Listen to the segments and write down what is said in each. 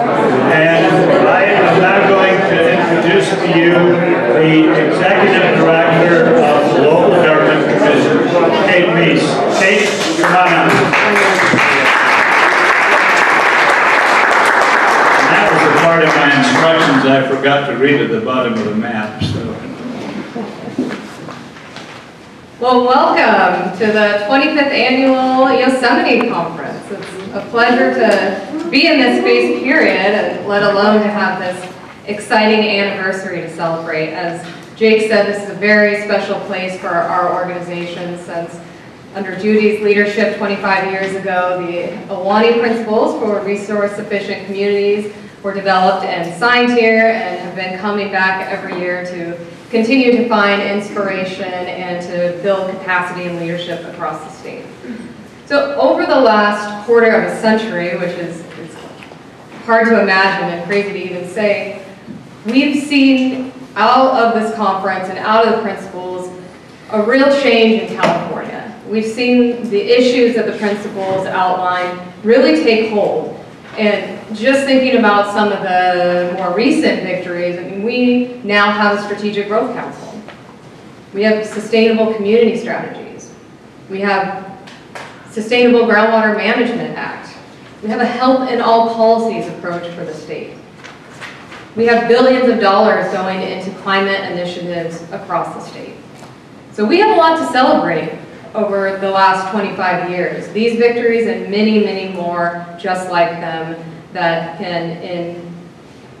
And I am now going to introduce to you the Executive Director of Local Government Division, Meis. Kate, come on up. And that was a part of my instructions I forgot to read at the bottom of the map. So. Well, welcome to the 25th Annual Yosemite Conference. It's a pleasure to be in this space, period, and let alone to have this exciting anniversary to celebrate. As Jake said, this is a very special place for our organization since under Judy's leadership 25 years ago, the Awani Principles for Resource-Efficient Communities were developed and signed here and have been coming back every year to continue to find inspiration and to build capacity and leadership across the state. So over the last quarter of a century, which is hard to imagine and crazy to even say, we've seen out of this conference and out of the principles a real change in California. We've seen the issues that the principles outline really take hold. And just thinking about some of the more recent victories, I mean, we now have a Strategic Growth Council. We have sustainable community strategies. We have Sustainable Groundwater Management Act. We have a health in all policies approach for the state. We have billions of dollars going into climate initiatives across the state. So we have a lot to celebrate over the last 25 years. These victories and many, many more just like them that can,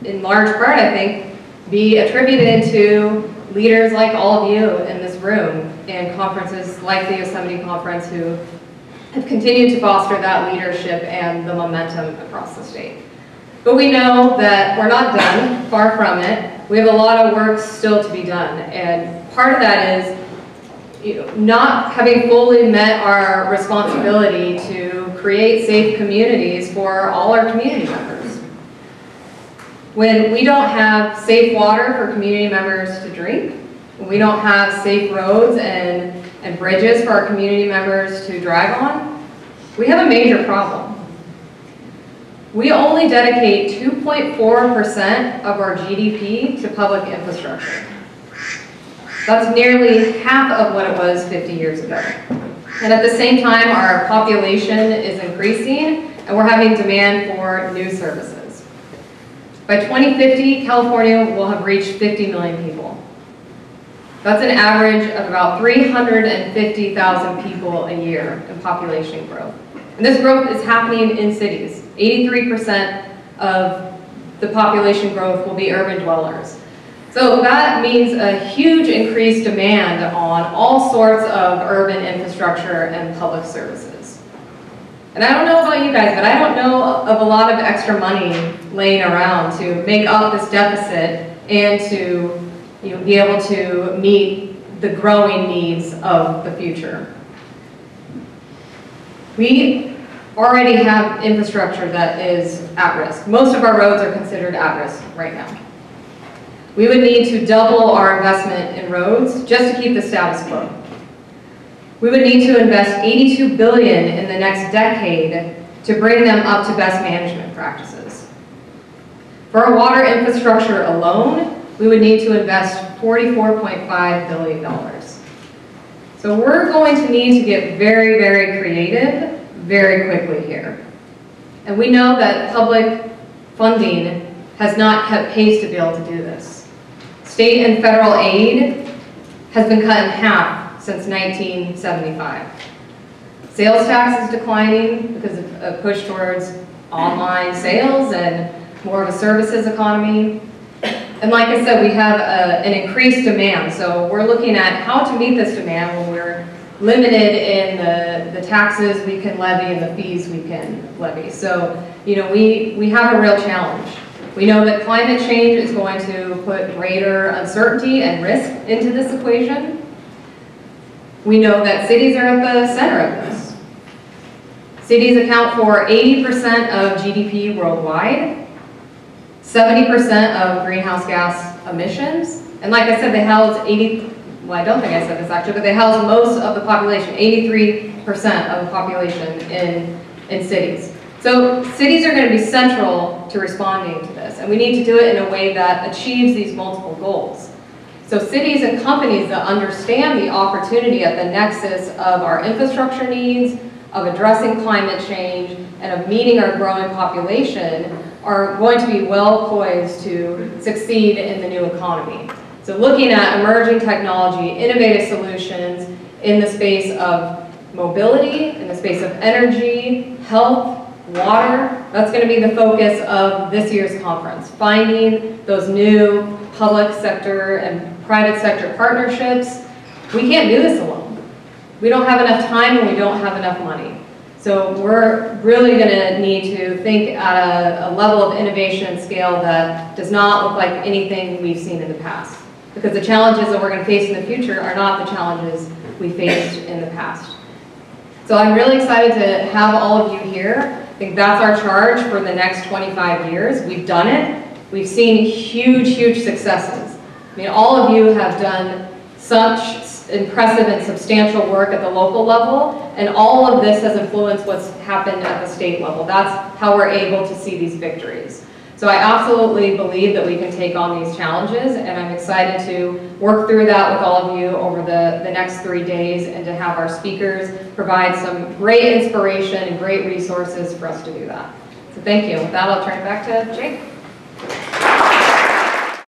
in large part, I think, be attributed to leaders like all of you in this room and conferences like the Yosemite Conference who have continued to foster that leadership and the momentum across the state. But we know that we're not done, far from it. We have a lot of work still to be done, and part of that is not having fully met our responsibility to create safe communities for all our community members. When we don't have safe water for community members to drink, when we don't have safe roads and bridges for our community members to drive on, we have a major problem. We only dedicate 2.4% of our GDP to public infrastructure. That's nearly half of what it was 50 years ago. And at the same time, our population is increasing and we're having demand for new services. By 2050, California will have reached 50 million people. That's an average of about 350,000 people a year in population growth. And this growth is happening in cities. 83% of the population growth will be urban dwellers. So that means a huge increased demand on all sorts of urban infrastructure and public services. And I don't know about you guys, but I don't know of a lot of extra money laying around to make up this deficit and to be able to meet the growing needs of the future. We already have infrastructure that is at risk. Most of our roads are considered at risk right now. We would need to double our investment in roads just to keep the status quo. We would need to invest $82 billion in the next decade to bring them up to best management practices. For our water infrastructure alone, we would need to invest $44.5 billion. So we're going to need to get very, very creative very quickly here. And we know that public funding has not kept pace to be able to do this. State and federal aid has been cut in half since 1975. Sales tax is declining because of a push towards online sales and more of a services economy. And like I said, we have an increased demand. So we're looking at how to meet this demand when we're limited in the taxes we can levy and the fees we can levy. So, we have a real challenge. We know that climate change is going to put greater uncertainty and risk into this equation. We know that cities are at the center of this. Cities account for 80% of GDP worldwide, 70% of greenhouse gas emissions, and like I said, they house well, I don't think I said this actually, but they house most of the population, 83% of the population in cities. So cities are going to be central to responding to this, and we need to do it in a way that achieves these multiple goals. So cities and companies that understand the opportunity at the nexus of our infrastructure needs, of addressing climate change, and of meeting our growing population are going to be well poised to succeed in the new economy. So looking at emerging technology, innovative solutions in the space of mobility, in the space of energy, health, water, that's going to be the focus of this year's conference. Finding those new public sector and private sector partnerships. We can't do this alone. We don't have enough time and we don't have enough money. So we're really going to need to think at a level of innovation and scale that does not look like anything we've seen in the past. Because the challenges that we're going to face in the future are not the challenges we faced in the past. So I'm really excited to have all of you here. I think that's our charge for the next 25 years. We've done it. We've seen huge, huge successes. I mean, all of you have done such impressive and substantial work at the local level, and all of this has influenced what's happened at the state level. That's how we're able to see these victories. So I absolutely believe that we can take on these challenges, and I'm excited to work through that with all of you over the next 3 days and to have our speakers provide some great inspiration and great resources for us to do that. So thank you. With that, I'll turn it back to Jake.